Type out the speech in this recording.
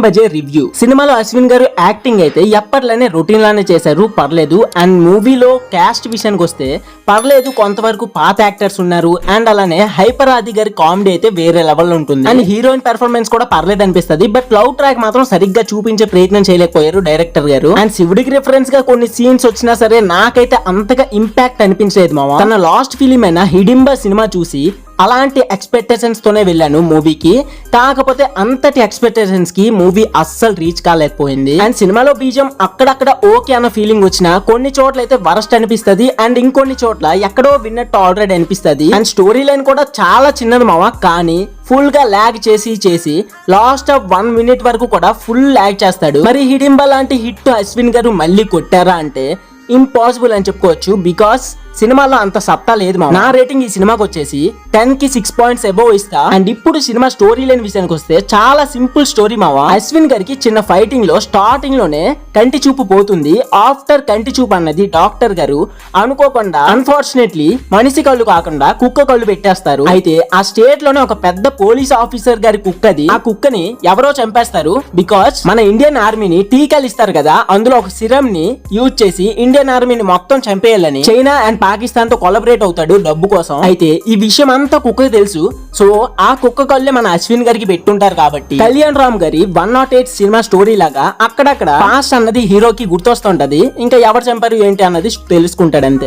బజే review. సినిమాలో అశ్విన్ గారు acting అయితే ఎప్పట్లనే రొటీన్ లానే చేశారు, పర్లేదు. అండ్ మూవీలో క్యాస్ట్ విషయానికి వస్తే పర్లేదు, కొంతవరకు పాత యాక్టర్స్ ఉన్నారు. అండ్ అలానే హైపర్ ఆది గారి కామెడీ అయితే వేరే లెవెల్ ఉంటుంది. అండ్ హీరోయిన్ పెర్ఫార్మెన్స్ కూడా పర్లేదు అనిపిస్తుంది. బట్ లవ్ ట్రాక్ మాత్రం సరిగ్గా చూపించే ప్రయత్నం చేయలేకపోయారు డైరెక్టర్ గారు. అండ్ శివుడికి రిఫరెన్స్ గా కొన్ని సీన్స్ వచ్చినా సరే నాకైతే అంతగా ఇంపాక్ట్ అనిపించలేదు మామ. తన లాస్ట్ ఫిలిం అయిన హిడింబా సినిమా చూసి అలాంటి ఎక్స్పెక్టేషన్స్ తోనే వెళ్ళాను మూవీకి. కాకపోతే అంతటి ఎక్స్పెక్టేషన్స్ కి మూవీ అస్సలు రీచ్ కాలేకపోయింది. అండ్ సినిమాలో బీజం అక్కడక్కడ ఓకే అన్న ఫీలింగ్ వచ్చినా కొన్ని చోట్ల అయితే వరస్ట్ అనిపిస్తుంది. అండ్ ఇంకొన్ని చోట్ల ఎక్కడో విన్నట్టు ఆల్రెడీ అనిపిస్తుంది. అండ్ స్టోరీ లైన్ కూడా చాలా చిన్నది మామ, కానీ ఫుల్ గా ల్యాగ్ చేసి లాస్ట్ ఆఫ్ 1 minute వరకు కూడా ఫుల్ ల్యాగ్ చేస్తాడు. మరి హిడింబా లాంటి హిట్ అశ్విన్ గారు మళ్ళీ కొట్టారా అంటే ఇంపాసిబుల్ అని చెప్పుకోవచ్చు. బికాస్ సినిమాలో అంత సత్తా లేదు మా. నా రేటింగ్ ఈ సినిమాకి వచ్చేసి 10 కి 6 points అబోవ్ ఇస్తా. అండ్ ఇప్పుడు సినిమా స్టోరీ లైన్ విషయానికి వస్తే చాలా సింపుల్ స్టోరీ మావా. అశ్విన్ గారికి చిన్న ఫైటింగ్ లో స్టార్టింగ్ లోనే కంటి చూపు పోతుంది. ఆఫ్టర్ కంటి చూపు అన్నది డాక్టర్ గారు అనుకోకుండా అన్ఫార్చునేట్లీ మనిషి కళ్ళు కాకుండా కుక్క కళ్ళు పెట్టేస్తారు. అయితే ఆ స్టేట్ లోనే ఒక పెద్ద పోలీస్ ఆఫీసర్ గారి కుక్కది. ఆ కుక్కని ఎవరో చంపేస్తారు. బికాస్ మన ఇండియన్ ఆర్మీని టీకాలు ఇస్తారు కదా, అందులో ఒక సిరం ని యూజ్ చేసి ఇండియన్ ఆర్మీని మొత్తం చంపేయాలని చైనా అండ్ పాకిస్తాన్ తో కొలబరేట్ అవుతాడు డబ్బు కోసం. అయితే ఈ విషయం అంతా కుక్కకి తెలుసు. సో ఆ కుక్క కళ్ళే మన అశ్విన్ గారికి పెట్టుంటారు. కాబట్టి కళ్యాణ్ రామ్ గారి 108 సినిమా స్టోరీ లాగా అక్కడక్కడ పాస్ట్ అన్నది హీరోకి గుర్తొస్తుంటది. ఇంకా ఎవరు చంపారు ఏంటి అన్నది తెలుసుకుంటాడు అంతే.